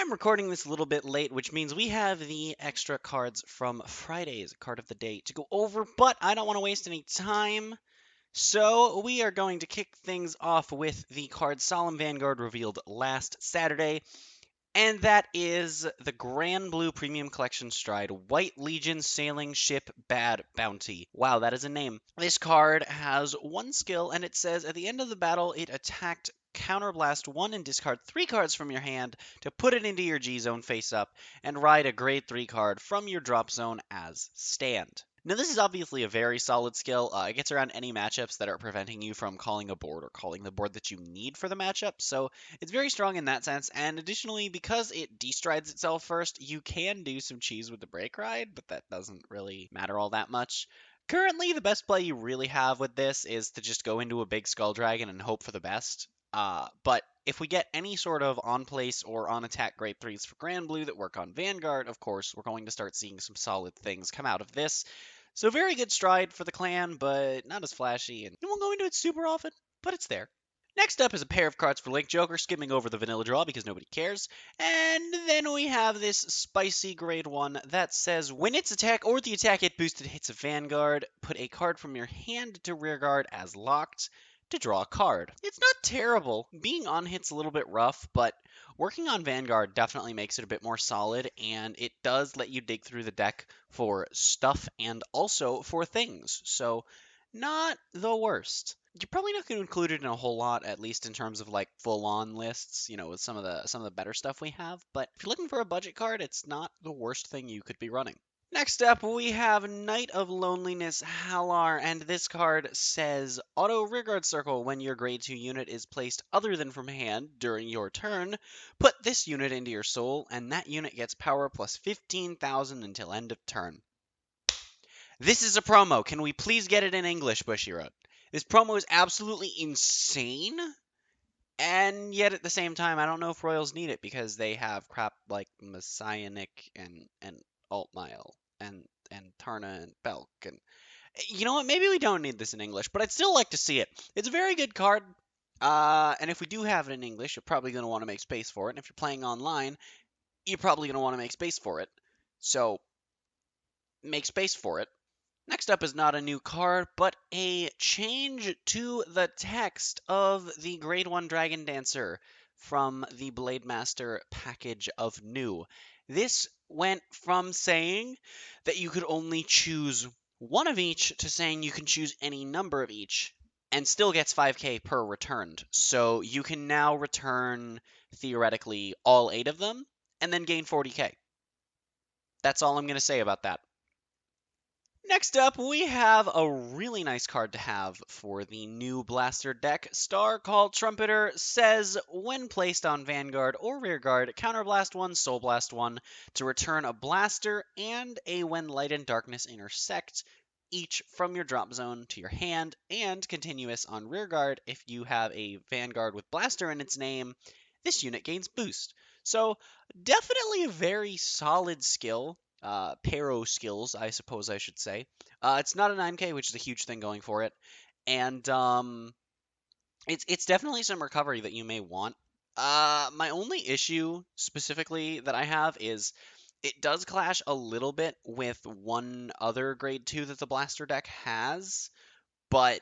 I'm recording this a little bit late, which means we have the extra cards from Friday's card of the day to go over, but I don't want to waste any time. So we are going to kick things off with the card Solemn Vanguard revealed last Saturday, and that is the Grand Blue Premium Collection Stride White Legion Sailing Ship Bad Bounty. Wow, that is a name. This card has one skill, and it says at the end of the battle, it attacked counterblast 1 and discard 3 cards from your hand to put it into your G zone face up, and ride a grade 3 card from your drop zone as stand. Now, this is obviously a very solid skill. It gets around any matchups that are preventing you from calling a board or calling the board that you need for the matchup, so it's very strong in that sense. And additionally, because it destrides itself first, you can do some cheese with the break ride, but that doesn't really matter all that much. Currently, the best play you really have with this is to just go into a big Skull Dragon and hope for the best. But if we get any sort of on-place or on-attack grade 3s for Grand Blue that work on Vanguard, of course, we're going to start seeing some solid things come out of this. So very good stride for the clan, but not as flashy, and we won't go into it super often, but it's there. Next up is a pair of cards for Link Joker, skimming over the vanilla draw because nobody cares. And then we have this spicy grade 1 that says, when its attack or the attack it boosted hits a Vanguard, put a card from your hand to rearguard as locked to draw a card. It's not terrible. Being on hit's a little bit rough, but working on Vanguard definitely makes it a bit more solid, and it does let you dig through the deck for stuff and also for things. So not the worst. You're probably not going to include it in a whole lot, at least in terms of like full-on lists, with some of the better stuff we have. But if you're looking for a budget card, it's not the worst thing you could be running. Next up, we have Knight of Loneliness Halar, and this card says, auto rearguard circle when your grade 2 unit is placed other than from hand during your turn. Put this unit into your soul, and that unit gets power plus 15,000 until end of turn. This is a promo. Can we please get it in English, Bushiroad? This promo is absolutely insane, and yet at the same time, I don't know if Royals need it because they have crap like Messianic and Altmile and Tarna and Belk. And you know what? Maybe we don't need this in English, but I'd still like to see it. It's a very good card, and if we do have it in English, you're probably going to want to make space for it. And if you're playing online, you're probably going to want to make space for it. So make space for it. Next up is not a new card, but a change to the text of the Grade 1 Dragon Dancer from the Blade Master package of new. This went from saying that you could only choose one of each to saying you can choose any number of each and still gets 5k per returned. So you can now return, theoretically, all 8 of them and then gain 40k. That's all I'm going to say about that. Next up, we have a really nice card to have for the new Blaster deck. Star Called Trumpeter says, when placed on Vanguard or Rearguard, counterblast 1, Soul Blast 1 to return a Blaster and a When Light and Darkness Intersect, each from your drop zone to your hand, and continuous on Rearguard. If you have a Vanguard with Blaster in its name, this unit gains boost. So, definitely a very solid skill. Pero skills, I suppose I should say. It's not a 9k, which is a huge thing going for it, and it's definitely some recovery that you may want. My only issue specifically that I have is it does clash a little bit with one other grade 2 that the Blaster deck has, but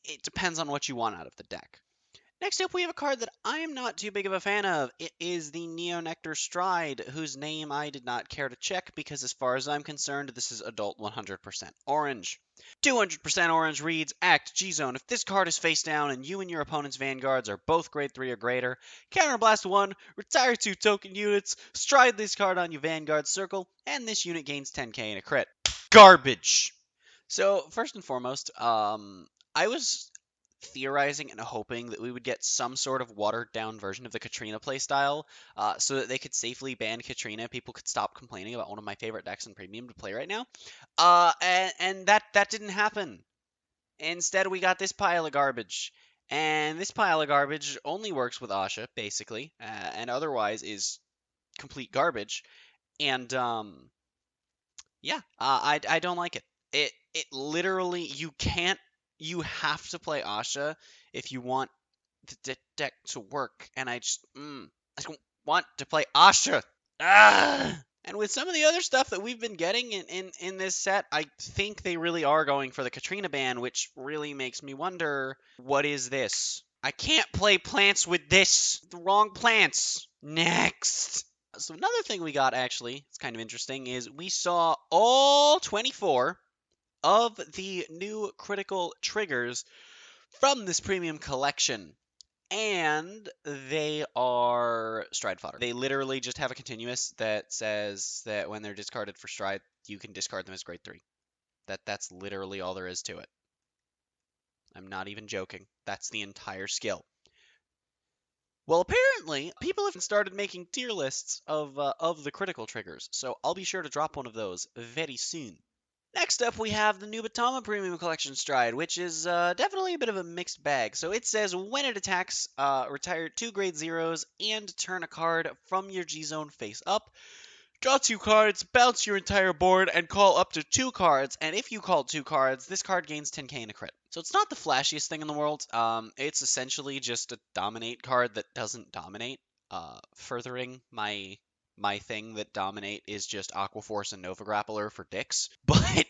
it depends on what you want out of the deck. Next up, we have a card that I am not too big of a fan of. It is the Nectar Stride, whose name I did not care to check because as far as I'm concerned, this is adult 100% orange. 200% orange reads, Act G-Zone. If this card is face down and you and your opponent's Vanguards are both grade 3 or greater, counterblast 1, retire 2 token units, stride this card on your Vanguard circle, and this unit gains 10k in a crit. Garbage! So, first and foremost, I was theorizing and hoping that we would get some sort of watered down version of the Katrina playstyle so that they could safely ban Katrina. People could stop complaining about one of my favorite decks in Premium to play right now. And that didn't happen. Instead, we got this pile of garbage. And this pile of garbage only works with Asha, basically, and otherwise is complete garbage. And, yeah, I don't like it. It literally, you have to play Asha if you want the deck to work, and I just don't want to play Asha. Ah! And with some of the other stuff that we've been getting in this set, I think they really are going for the Katrina ban, which really makes me wonder, what is this? I can't play plants with this. The wrong plants. Next. So another thing we got, actually, it's kind of interesting, is we saw all 24 of the new critical triggers from this premium collection. And they are stride fodder. They literally just have a continuous that says that when they're discarded for stride, you can discard them as grade 3. That's literally all there is to it. I'm not even joking. That's the entire skill. Well, apparently, people have started making tier lists of the critical triggers, so I'll be sure to drop one of those very soon. Next up, we have the new Batama Premium Collection Stride, which is definitely a bit of a mixed bag. So it says when it attacks, retire 2 grade 0s and turn a card from your G zone face up. Draw 2 cards, bounce your entire board, and call up to 2 cards. And if you call 2 cards, this card gains 10k in a crit. So it's not the flashiest thing in the world. It's essentially just a dominate card that doesn't dominate. Furthering my thing that dominate is just Aqua Force and Nova Grappler for dicks. But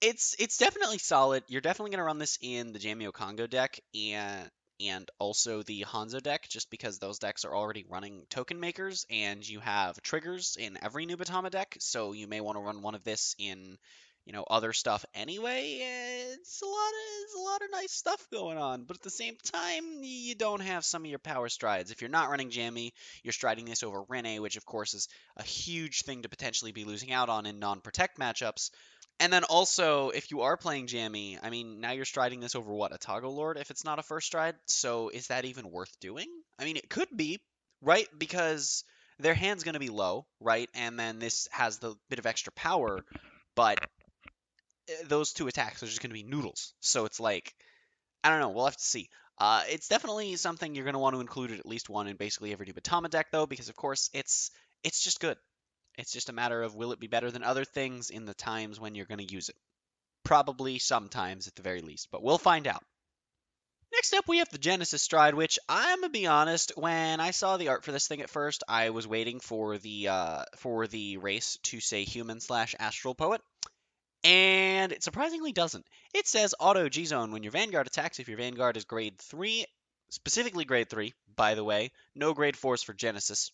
it's definitely solid. You're definitely gonna run this in the Jamio Congo deck and also the Hanzo deck, just because those decks are already running token makers, and you have triggers in every new Batama deck, so you may want to run one of this in, other stuff anyway. It's a lot of nice stuff going on, but at the same time, you don't have some of your power strides. If you're not running Jammy, you're striding this over Rene, which of course is a huge thing to potentially be losing out on in non-protect matchups. And then also, if you are playing Jammy, I mean, now you're striding this over what, a Toggle Lord if it's not a first stride? So is that even worth doing? I mean, it could be, right? Because their hand's going to be low, right? And then this has the bit of extra power, but those 2 attacks are just going to be noodles. So it's like, I don't know, we'll have to see. It's definitely something you're going to want to include at least one in basically every new Batama deck, though, because of course it's just good. It's just a matter of, will it be better than other things in the times when you're going to use it? Probably sometimes at the very least, but we'll find out. Next up, we have the Genesis Stride, which I'm gonna be honest, when I saw the art for this thing at first, I was waiting for the race to say human/astral poet, and it surprisingly doesn't. It says auto G zone when your Vanguard attacks. If your Vanguard is grade 3, specifically grade 3, by the way, no grade 4s for Genesis.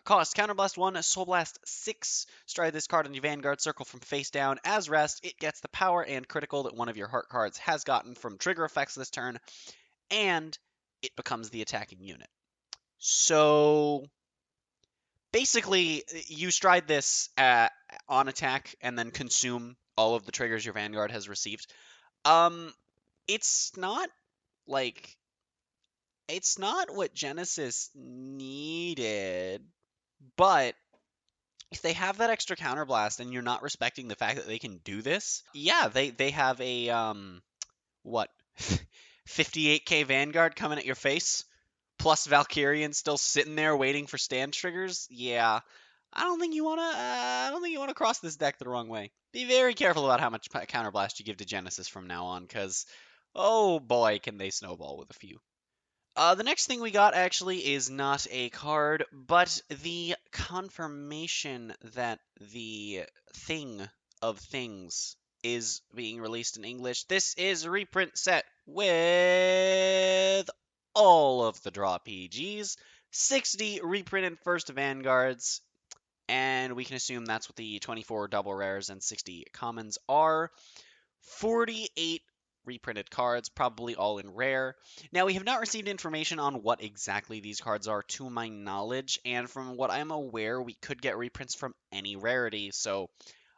Cost, Counterblast 1, Soul Blast 6. Stride this card on your Vanguard circle from face down. As rest, it gets the power and critical that one of your heart cards has gotten from trigger effects this turn, and it becomes the attacking unit. So, basically, you stride this on attack and then consume all of the triggers your Vanguard has received. It's not, like... It's not what Genesis needed, but if they have that extra counterblast and you're not respecting the fact that they can do this, yeah, they have a what 58k Vanguard coming at your face, plus Valkyrian still sitting there waiting for stand triggers. Yeah, I don't think you wanna cross this deck the wrong way. Be very careful about how much counterblast you give to Genesis from now on, because oh boy, can they snowball with a few. The next thing we got actually is not a card, but the confirmation that the thing of things is being released in English. This is a reprint set with all of the draw PGs, 60 reprinted first Vanguards, and we can assume that's what the 24 double rares and 60 commons are. 48 reprinted cards, probably all in rare. Now, we have not received information on what exactly these cards are to my knowledge, and from what I'm aware, we could get reprints from any rarity, so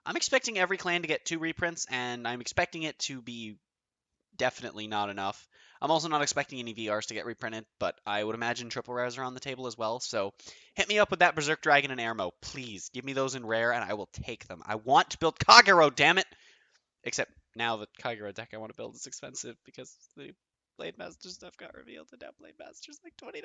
I'm expecting every clan to get 2 reprints, and I'm expecting it to be definitely not enough. I'm also not expecting any VRs to get reprinted, but I would imagine triple rares are on the table as well, so hit me up with that Berserk Dragon and Airmo. Please, give me those in rare, and I will take them. I want to build Kagero, damn it! Except now the Kagero deck I want to build is expensive because the Blade Master stuff got revealed, and now Blade Master's like $20.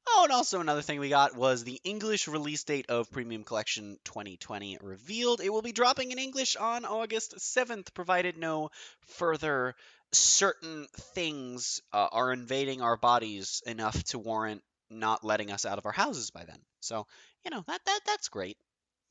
Oh, and also another thing we got was the English release date of Premium Collection 2020 revealed. It will be dropping in English on August 7th, provided no further certain things are invading our bodies enough to warrant not letting us out of our houses by then. So, that's great.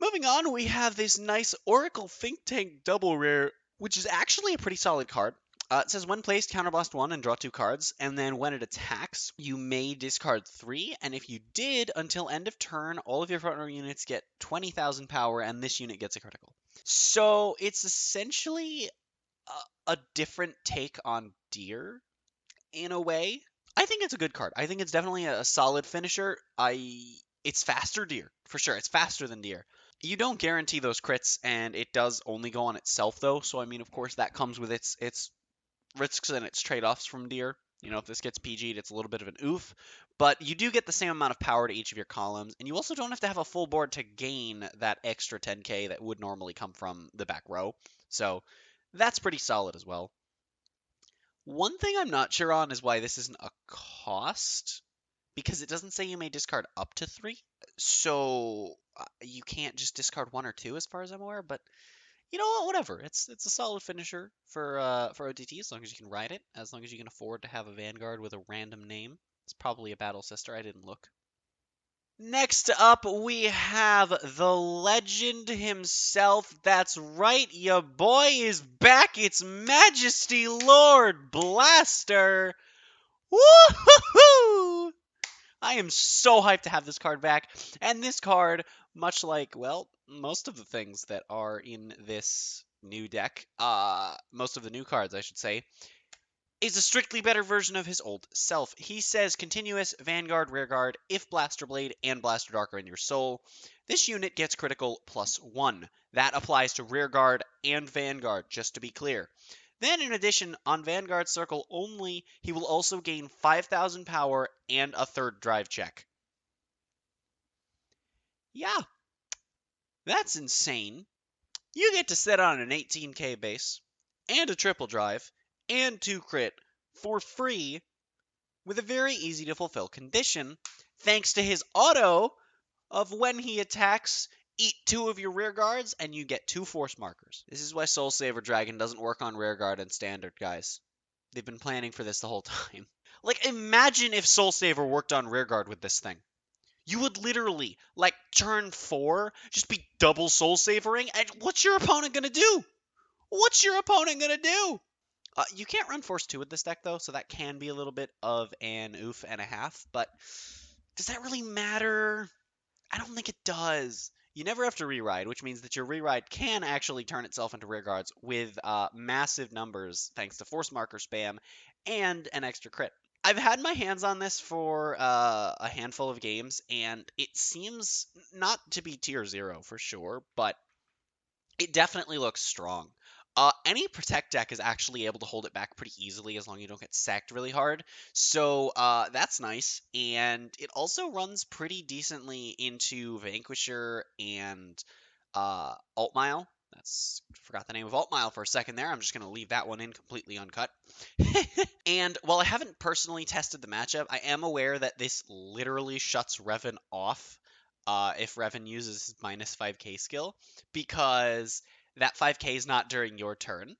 Moving on, we have this nice Oracle Think Tank double rare, which is actually a pretty solid card. It says when placed, counterblast 1 and draw 2 cards, and then when it attacks, you may discard 3, and if you did, until end of turn, all of your front row units get 20,000 power, and this unit gets a critical. So it's essentially a different take on Deer, in a way. I think it's a good card. I think it's definitely a solid finisher. It's faster Deer, for sure. It's faster than Deer. You don't guarantee those crits, and it does only go on itself, though. So, I mean, of course, that comes with its risks and its trade-offs from Deer. If this gets PG'd, it's a little bit of an oof. But you do get the same amount of power to each of your columns, and you also don't have to have a full board to gain that extra 10k that would normally come from the back row. So that's pretty solid as well. One thing I'm not sure on is why this isn't a cost, because it doesn't say you may discard up to 3. So you can't just discard 1 or 2 as far as I'm aware, but you know what? Whatever. It's a solid finisher for OTT as long as you can ride it, as long as you can afford to have a Vanguard with a random name. It's probably a Battle Sister. I didn't look. Next up, we have the legend himself. That's right, your boy is back. It's Majesty Lord Blaster. Woo-hoo-hoo! I am so hyped to have this card back. And this card, much like, well, most of the things that are in this new deck, most of the new cards, I should say, is a strictly better version of his old self. He says continuous, Vanguard, Rearguard, if Blaster Blade and Blaster Dark are in your soul. This unit gets critical +1. That applies to Rearguard and Vanguard, just to be clear. Then, in addition, on Vanguard Circle only, he will also gain 5,000 power and a third drive check. Yeah, that's insane. You get to set on an 18k base, and a triple drive, and 2 crit for free with a very easy to fulfill condition, thanks to his auto of when he attacks, eat 2 of your rear guards, and you get 2 force markers. This is why Soul Saver Dragon doesn't work on rear guard and standard, guys. They've been planning for this the whole time. Like, imagine if Soul Saver worked on rear guard with this thing. You would literally, like, turn 4, just be double Soul Savering, and what's your opponent gonna do? What's your opponent gonna do? You can't run Force 2 with this deck, though, so that can be a little bit of an oof and a half, but does that really matter? I don't think it does. You never have to reride, which means that your reride can actually turn itself into rear guards with massive numbers thanks to Force Marker spam and an extra crit. I've had my hands on this for a handful of games, and it seems not to be tier 0 for sure, but it definitely looks strong. Any Protect deck is actually able to hold it back pretty easily as long as you don't get sacked really hard. So that's nice. And it also runs pretty decently into Vanquisher and Altmile. Forgot the name of Altmile for a second there. I'm just going to leave that one in completely uncut. And while I haven't personally tested the matchup, I am aware that this literally shuts Revan off if Revan uses his minus 5k skill, because that 5k is not during your turn.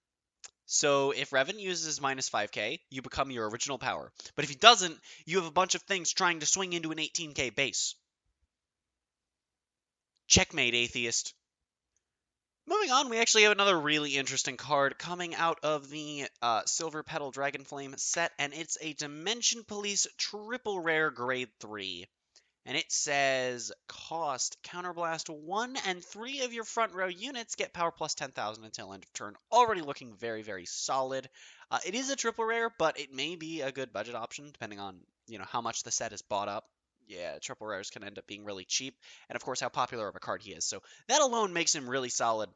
So if Revan uses minus 5k, you become your original power. But if he doesn't, you have a bunch of things trying to swing into an 18k base. Checkmate, Atheist. Moving on, we actually have another really interesting card coming out of the Silver Petal Dragonflame set, and it's a Dimension Police triple rare grade 3. And it says cost counterblast 1 and 3 of your front row units get power plus 10,000 until end of turn. Already looking very, very solid. It is a triple rare, but it may be a good budget option depending on how much the set is bought up. Yeah, triple rares can end up being really cheap, and of course how popular of a card he is. So that alone makes him really solid.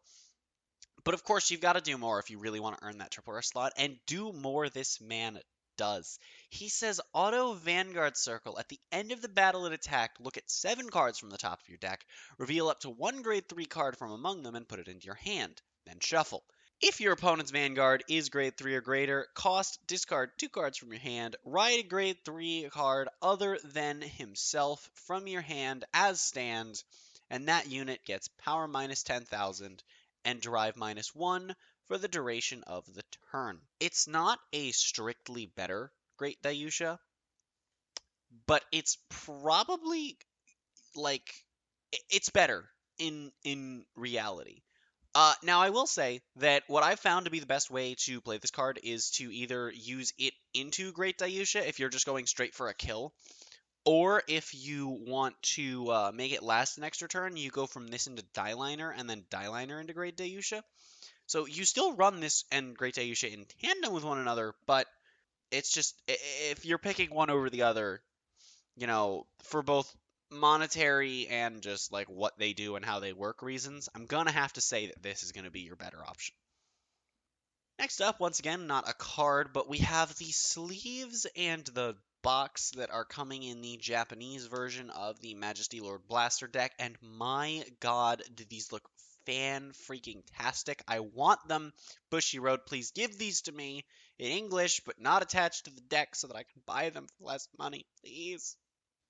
But of course, you've got to do more if you really want to earn that triple rare slot, and do more this man does. He says auto Vanguard Circle. At the end of the battle it attacked, look at 7 cards from the top of your deck, reveal up to 1 grade 3 card from among them, and put it into your hand. Then shuffle. If your opponent's Vanguard is grade 3 or greater, cost, discard 2 cards from your hand, ride a grade 3 card other than himself from your hand as stands, and that unit gets power minus 10,000 and drive minus 1 for the duration of the turn. It's not a strictly better Great Dayusha, but it's probably like it's better in reality. Now I will say that what I've found to be the best way to play this card is to either use it into Great Dayusha if you're just going straight for a kill, or if you want to make it last an extra turn, you go from this into Dieliner and then Dieliner into Great Dayusha. So you still run this and Great Dayusha in tandem with one another, but it's just if you're picking one over the other, for both monetary and just like what they do and how they work reasons, I'm gonna have to say that this is gonna be your better option. Next up, once again, not a card, but we have the sleeves and the box that are coming in the Japanese version of the Majesty Lord Blaster deck, and my god, do these look fan-freaking-tastic. I want them. Bushiroad, please give these to me in English, but not attached to the deck so that I can buy them for less money, please.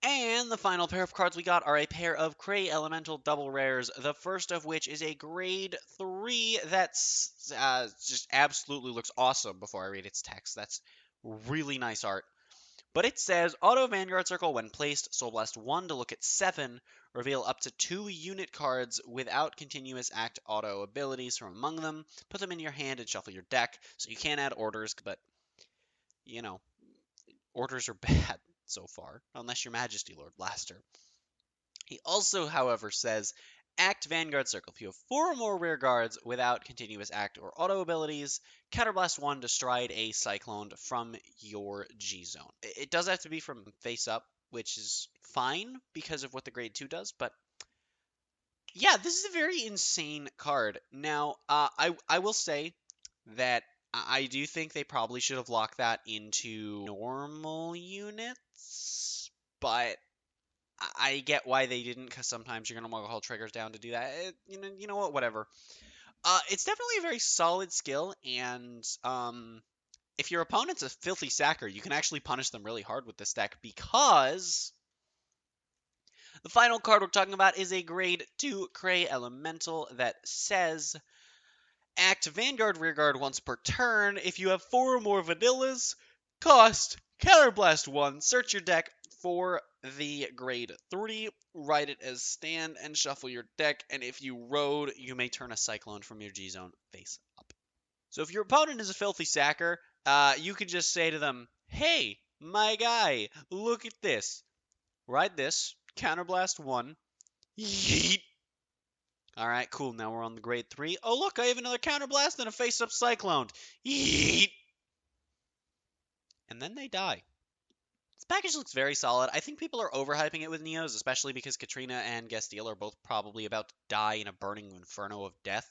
And the final pair of cards we got are a pair of Cray Elemental Double Rares, the first of which is a Grade 3 that's just absolutely looks awesome before I read its text. That's really nice art. But it says, Auto Vanguard Circle, when placed, Soul Blast 1 to look at 7, reveal up to 2 unit cards without continuous act auto abilities from among them, put them in your hand and shuffle your deck, so you can add orders, but, you know, orders are bad so far, unless you're Majesty Lord Blaster. He also, however, says, Act Vanguard Circle. If you have 4 or more rear guards without continuous act or auto abilities, Counterblast 1 to stride a Cyclone from your G zone. It does have to be from face up, which is fine because of what the grade 2 does, but yeah, this is a very insane card. Now, I will say that I do think they probably should have locked that into normal units, but I get why they didn't, because sometimes you're gonna want to hold triggers down to do that. You know what? Whatever. It's definitely a very solid skill, and if your opponent's a filthy sacker, you can actually punish them really hard with this deck because the final card we're talking about is a Grade 2 Cray Elemental that says, Act Vanguard Rearguard once per turn. If you have 4 or more vanillas, cost Counterblast 1. Search your deck for the Grade 3, write it as stand, and shuffle your deck. And if you road, you may turn a Cyclone from your G zone face up. So if your opponent is a filthy sacker, you could just say to them, hey, my guy, look at this. Write this, Counterblast 1, yeet. Alright, cool, now we're on the Grade 3. Oh look, I have another Counterblast and a face-up Cyclone. Yeet! And then they die. This package looks very solid. I think people are overhyping it with Neos, especially because Katrina and Gestiel are both probably about to die in a burning inferno of death.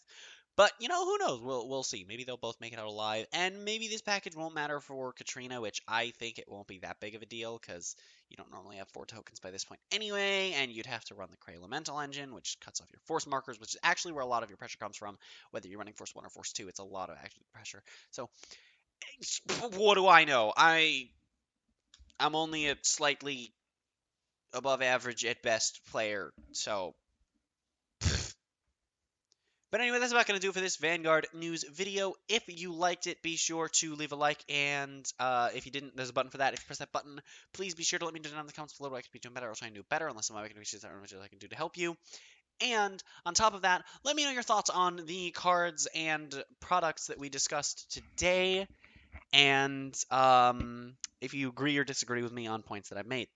But, who knows? We'll see. Maybe they'll both make it out alive. And maybe this package won't matter for Katrina, which I think it won't be that big of a deal, because you don't normally have 4 tokens by this point anyway, and you'd have to run the Cray Elemental engine, which cuts off your force markers, which is actually where a lot of your pressure comes from. Whether you're running Force 1 or Force 2, it's a lot of actual pressure. So, what do I know? I'm only a slightly above average at best player, so. But anyway, that's about going to do it for this Vanguard news video. If you liked it, be sure to leave a like, and if you didn't, there's a button for that. If you press that button, please be sure to let me know down in the comments below what I could be doing better. I'll try and do better, unless I'm making issues. I don't know what I can do to help you. And on top of that, let me know your thoughts on the cards and products that we discussed today, and if you agree or disagree with me on points that I've made.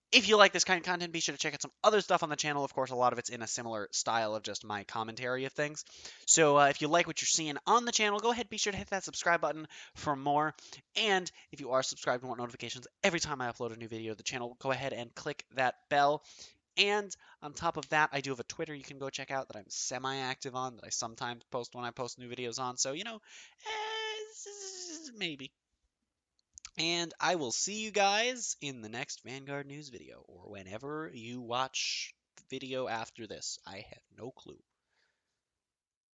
If you like this kind of content, be sure to check out some other stuff on the channel. Of course, a lot of it's in a similar style of just my commentary of things. So if you like what you're seeing on the channel, go ahead, be sure to hit that subscribe button for more. And if you are subscribed and want notifications every time I upload a new video to the channel, go ahead and click that bell. And on top of that, I do have a Twitter you can go check out that I'm semi-active on, that I sometimes post when I post new videos on. So, maybe. And I will see you guys in the next Vanguard news video, or whenever you watch the video after this. I have no clue.